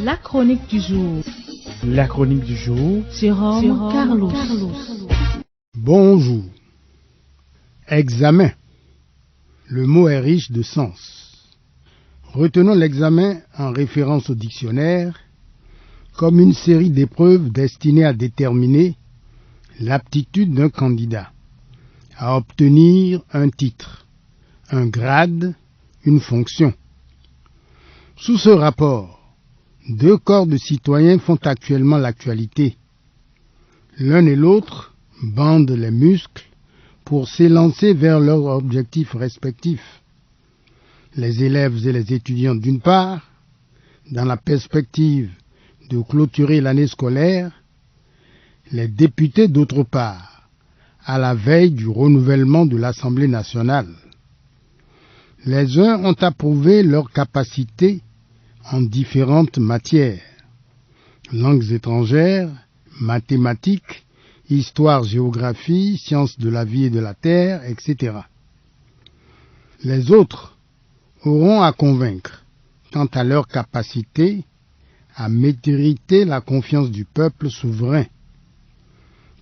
La chronique du jour. La chronique du jour. Jérôme Carlos. Bonjour. Examen. Le mot est riche de sens. Retenons l'examen en référence au dictionnaire comme une série d'épreuves destinées à déterminer l'aptitude d'un candidat à obtenir un titre, un grade, une fonction. Sous ce rapport, deux corps de citoyens font actuellement l'actualité. L'un et l'autre bandent les muscles pour s'élancer vers leurs objectifs respectifs. Les élèves et les étudiants d'une part, dans la perspective de clôturer l'année scolaire, les députés d'autre part, à la veille du renouvellement de l'Assemblée nationale. Les uns ont approuvé leurs capacités en différentes matières, langues étrangères, mathématiques, histoire, géographie, sciences de la vie et de la terre, etc. Les autres auront à convaincre quant à leur capacité à mériter la confiance du peuple souverain.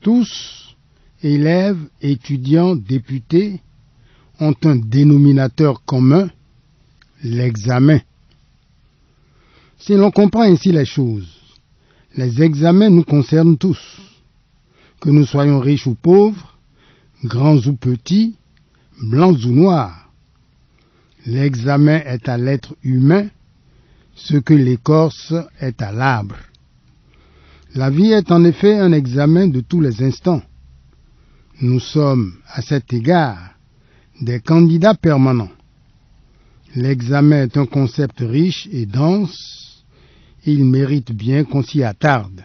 Tous, élèves, étudiants, députés, ont un dénominateur commun, l'examen. Si l'on comprend ainsi les choses, les examens nous concernent tous, que nous soyons riches ou pauvres, grands ou petits, blancs ou noirs. L'examen est à l'être humain ce que l'écorce est à l'arbre. La vie est en effet un examen de tous les instants. Nous sommes, à cet égard, des candidats permanents. L'examen est un concept riche et dense, et il mérite bien qu'on s'y attarde.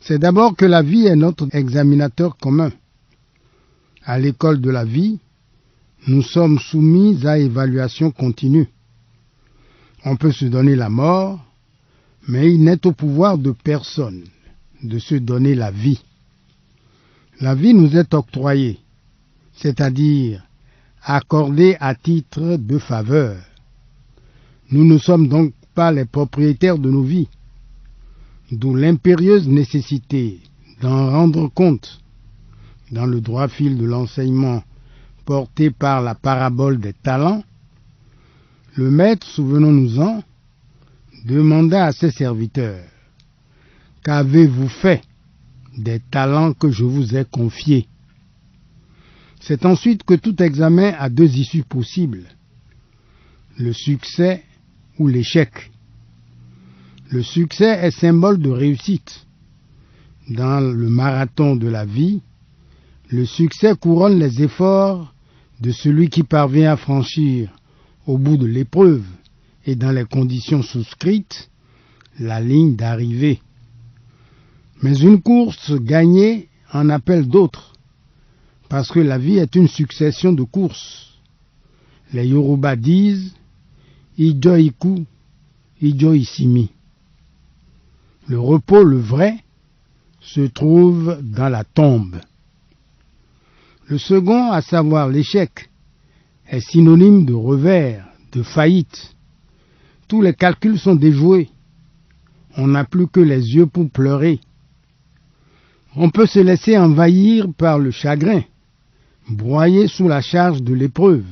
C'est d'abord que la vie est notre examinateur commun. À l'école de la vie, nous sommes soumis à évaluation continue. On peut se donner la mort, mais il n'est au pouvoir de personne de se donner la vie. La vie nous est octroyée, c'est-à-dire accordée à titre de faveur. Nous ne sommes donc pas les propriétaires de nos vies, d'où l'impérieuse nécessité d'en rendre compte. Dans le droit fil de l'enseignement porté par la parabole des talents, le maître, souvenons-nous-en, demanda à ses serviteurs: « Qu'avez-vous fait des talents que je vous ai confiés ?» C'est ensuite que tout examen a deux issues possibles, le succès ou l'échec. Le succès est symbole de réussite. Dans le marathon de la vie, le succès couronne les efforts de celui qui parvient à franchir, au bout de l'épreuve et dans les conditions souscrites, la ligne d'arrivée. Mais une course gagnée en appelle d'autres, parce que la vie est une succession de courses. Les Yoruba disent « Ijo iku, ijo isimi ». Le repos, le vrai, se trouve dans la tombe. Le second, à savoir l'échec, est synonyme de revers, de faillite. Tous les calculs sont déjoués. On n'a plus que les yeux pour pleurer. On peut se laisser envahir par le chagrin, broyer sous la charge de l'épreuve.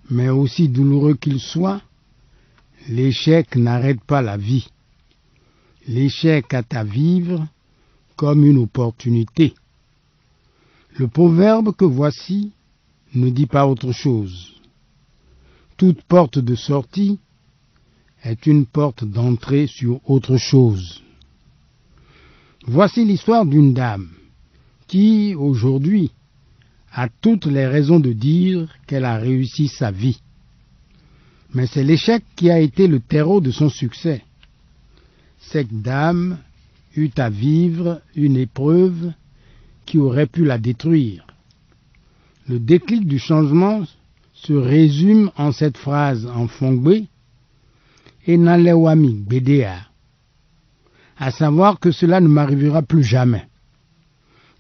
Mais aussi douloureux qu'il soit, l'échec n'arrête pas la vie. L'échec a à vivre comme une opportunité. Le proverbe que voici ne dit pas autre chose. Toute porte de sortie est une porte d'entrée sur autre chose. Voici l'histoire d'une dame qui, aujourd'hui, a toutes les raisons de dire qu'elle a réussi sa vie. Mais c'est l'échec qui a été le terreau de son succès. Cette dame eut à vivre une épreuve qui aurait pu la détruire. Le déclic du changement se résume en cette phrase en fongbe, « Enalewami bedea », à savoir que cela ne m'arrivera plus jamais,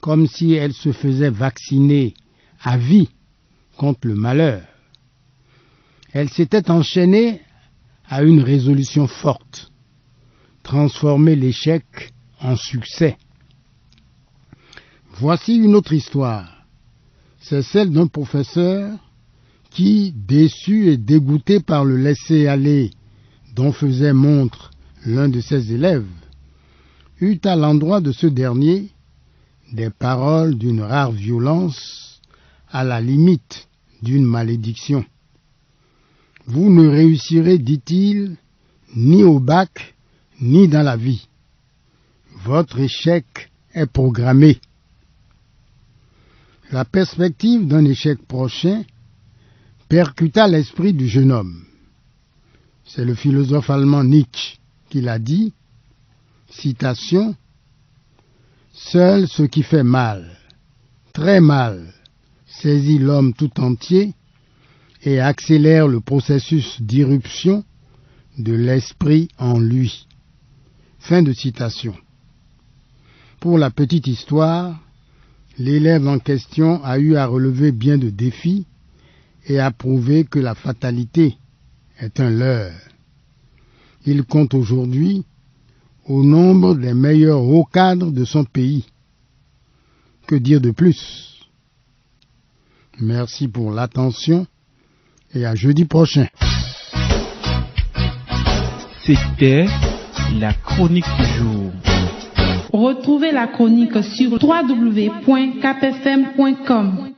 comme si elle se faisait vacciner à vie contre le malheur. Elle s'était enchaînée à une résolution forte. Transformer l'échec en succès. Voici une autre histoire. C'est celle d'un professeur qui, déçu et dégoûté par le laisser-aller dont faisait montre l'un de ses élèves, eut à l'endroit de ce dernier des paroles d'une rare violence, à la limite d'une malédiction. Vous ne réussirez, dit-il, ni au bac, ni dans la vie. Votre échec est programmé. La perspective d'un échec prochain percuta l'esprit du jeune homme. C'est le philosophe allemand Nietzsche qui l'a dit, citation, « Seul ce qui fait mal, très mal, saisit l'homme tout entier et accélère le processus d'irruption de l'esprit en lui. » Fin de citation. Pour la petite histoire, l'élève en question a eu à relever bien de défis et à prouver que la fatalité est un leurre. Il compte aujourd'hui au nombre des meilleurs hauts cadres de son pays. Que dire de plus? Merci pour l'attention et à jeudi prochain. C'était la chronique du jour. Retrouvez la chronique sur www.capfm.com.